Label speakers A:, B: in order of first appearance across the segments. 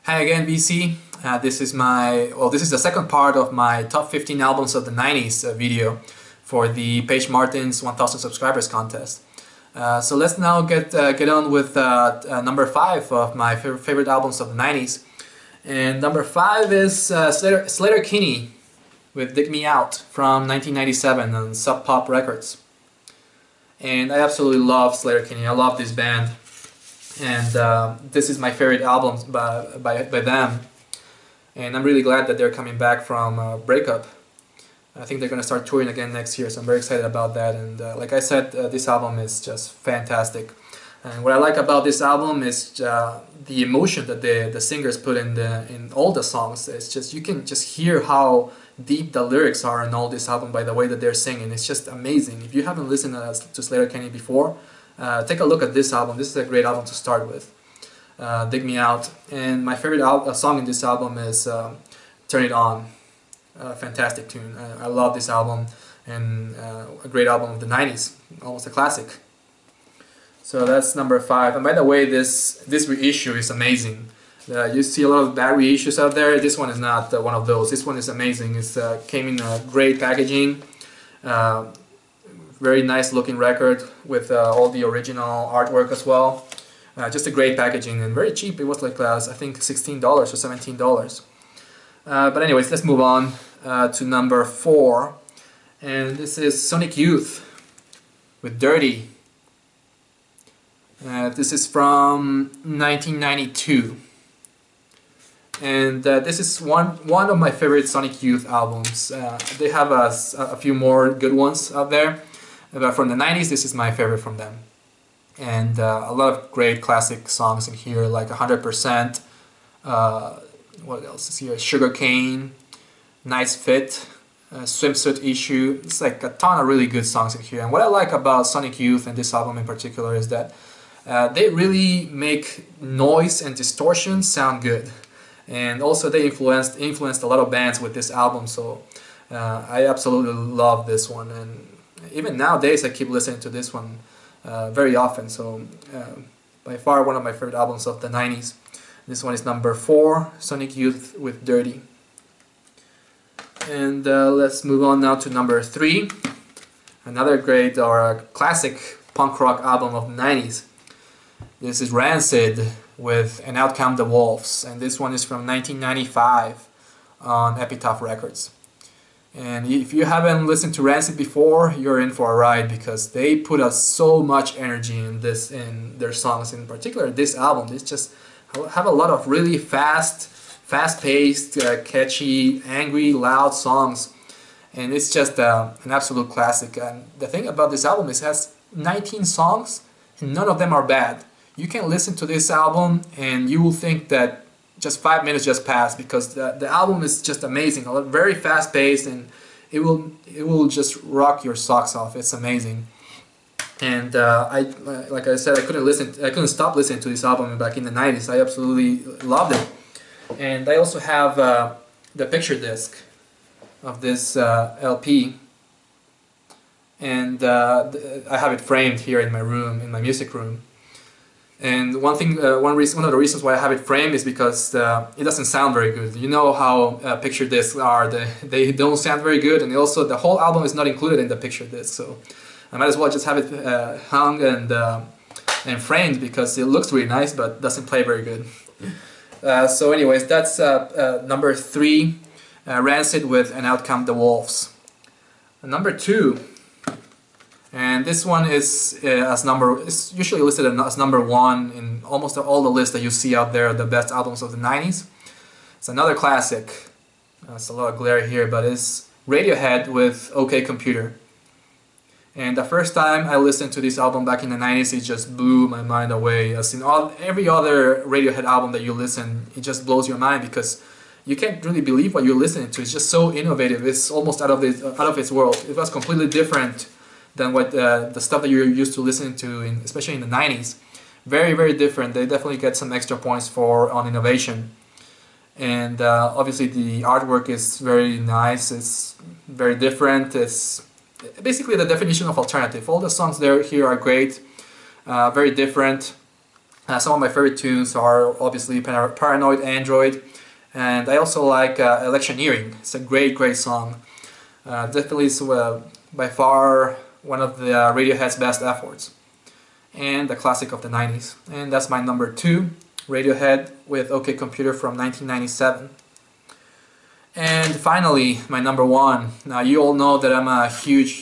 A: Hi again, VC. This is the second part of my top 15 albums of the 90s video for the Paige Martin's 1000 subscribers contest. So let's now get on with number 5 of my favorite albums of the 90s. And number 5 is Sleater-Kinney with Dig Me Out from 1997 on Sub Pop Records. And I absolutely love Sleater-Kinney. I love this band. And this is my favorite album by them. And I'm really glad that they're coming back from breakup. I think they're going to start touring again next year, so I'm very excited about that. And like I said, this album is just fantastic. And what I like about this album is the emotion that the singers put in all the songs. It's just, you can just hear how deep the lyrics are in all this album by the way that they're singing. It's just amazing. If you haven't listened to Sleater-Kinney before, take a look at this album. This is a great album to start with. Dig Me Out. And my favorite song in this album is Turn It On. Fantastic tune. I love this album, and a great album of the 90s. Almost a classic. So that's number 5. And by the way, this reissue is amazing. You see a lot of bad reissues out there. This one is not one of those. This one is amazing. It came in great packaging. Very nice looking record with all the original artwork as well. Just a great packaging and very cheap. It was like I think $16 or $17. But anyways, let's move on to number 4. And this is Sonic Youth with Dirty. This is from 1992. And this is one of my favorite Sonic Youth albums. They have a few more good ones out there. But from the 90s, this is my favorite from them. And a lot of great classic songs in here, like 100%, what else is here? Sugarcane, Nice Fit, Swimsuit Issue. It's like a ton of really good songs in here. And what I like about Sonic Youth and this album in particular is that they really make noise and distortion sound good. And also they influenced a lot of bands with this album, so I absolutely love this one. And even nowadays I keep listening to this one very often, so by far one of my favorite albums of the 90s. This one is number 4, Sonic Youth with Dirty. And let's move on now to number 3, another great or classic punk rock album of the 90s. This is Rancid with And Out Come the Wolves, and this one is from 1995 on Epitaph Records. And if you haven't listened to Rancid before, you're in for a ride, because they put out so much energy in their songs. In particular, this album, they just have a lot of really fast-paced, catchy, angry, loud songs, and it's just an absolute classic. And the thing about this album is it has 19 songs, and none of them are bad. You can listen to this album, and you will think that just 5 minutes just passed, because the album is just amazing. Very fast paced, and it will just rock your socks off. It's amazing. And like I said, I couldn't stop listening to this album back in the 90s. I absolutely loved it. And I also have the picture disc of this LP, and I have it framed here in my room, in my music room. And one of the reasons why I have it framed is because it doesn't sound very good. You know how picture discs are; they don't sound very good, and also the whole album is not included in the picture disc. So I might as well just have it hung and framed, because it looks really nice but doesn't play very good. So anyways, that's number 3, Rancid with And Out Come the Wolves. Number 2. And this one is it's usually listed as number 1 in almost all the lists that you see out there, the best albums of the 90s. It's another classic. It's a lot of glare here, but it's Radiohead with OK Computer. And the first time I listened to this album back in the 90s, it just blew my mind away. As in every other Radiohead album that you listen, it just blows your mind, because you can't really believe what you're listening to. It's just so innovative. It's almost out of its world. It was completely different than what the stuff that you're used to listening to, especially in the 90s. Very, very different. They definitely get some extra points on innovation. And obviously the artwork is very nice. It's very different. It's basically the definition of alternative. All the songs here are great, very different. Some of my favorite tunes are obviously Paranoid Android, and I also like Electioneering. It's a great song. Definitely is by far one of the Radiohead's best efforts, and a classic of the 90s. And that's my number 2, Radiohead with OK Computer from 1997. And finally, my number 1. Now you all know that I'm a huge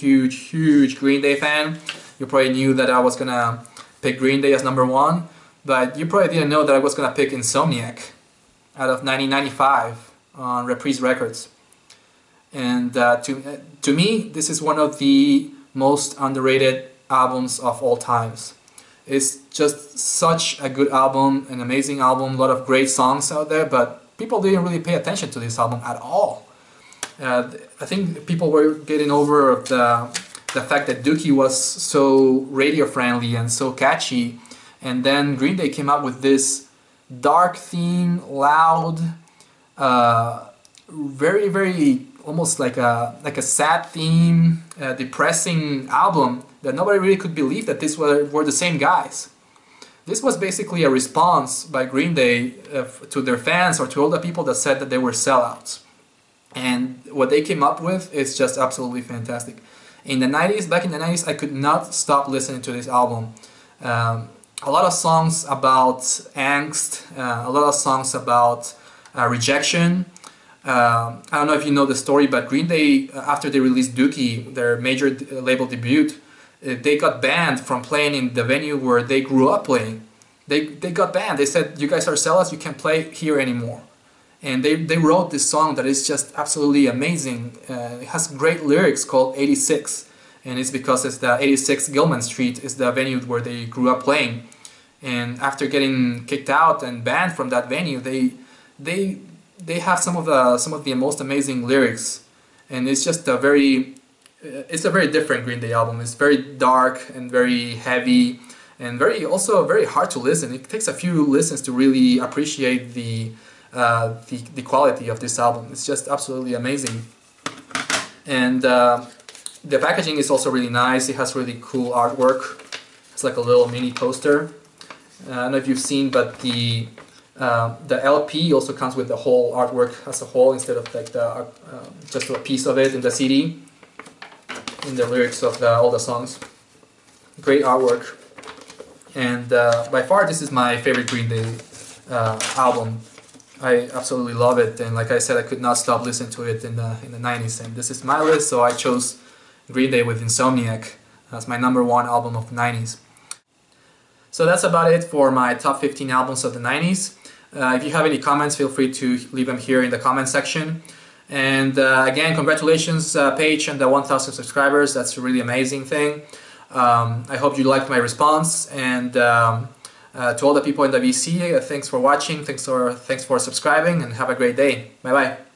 A: Green Day fan. You probably knew that I was gonna pick Green Day as number 1, but you probably didn't know that I was gonna pick Insomniac out of 1995 on Reprise Records. And to me, this is one of the most underrated albums of all times. It's just such a good album, an amazing album, a lot of great songs out there, but people didn't really pay attention to this album at all. I think people were getting over the fact that Dookie was so radio friendly and so catchy, and then Green Day came out with this dark theme, loud, very almost like a sad theme, depressing album that nobody really could believe that these were the same guys. This was basically a response by Green Day to their fans or to all the people that said that they were sellouts. And what they came up with is just absolutely fantastic. In the 90s, back in the 90s, I could not stop listening to this album. A lot of songs about angst, a lot of songs about rejection. I don't know if you know the story, but Green Day, after they released Dookie, their major label debut, they got banned from playing in the venue where they grew up playing. They got banned. They said, you guys are sellouts, you can't play here anymore. And they wrote this song that is just absolutely amazing. It has great lyrics called 86. And it's because it's the 86 Gilman Street is the venue where they grew up playing. And after getting kicked out and banned from that venue, they have some of the most amazing lyrics. And it's just it's a very different Green Day album. It's very dark and very heavy and also very hard to listen. It takes a few listens to really appreciate the quality of this album. It's just absolutely amazing. And the packaging is also really nice. It has really cool artwork. It's like a little mini poster. I don't know if you've seen, but the LP also comes with the whole artwork as a whole instead of like just a piece of it in the CD. In the lyrics of all the songs. Great artwork. And by far this is my favorite Green Day album. I absolutely love it, and like I said, I could not stop listening to it in the 90s, and this is my list, so I chose Green Day with Insomniac as my number 1 album of the 90s. So that's about it for my top 15 albums of the 90s. If you have any comments, feel free to leave them here in the comment section. And again, congratulations Paige and the 1,000 subscribers. That's a really amazing thing. I hope you liked my response, and to all the people in the VC, thanks for watching, thanks for subscribing, and have a great day. Bye bye.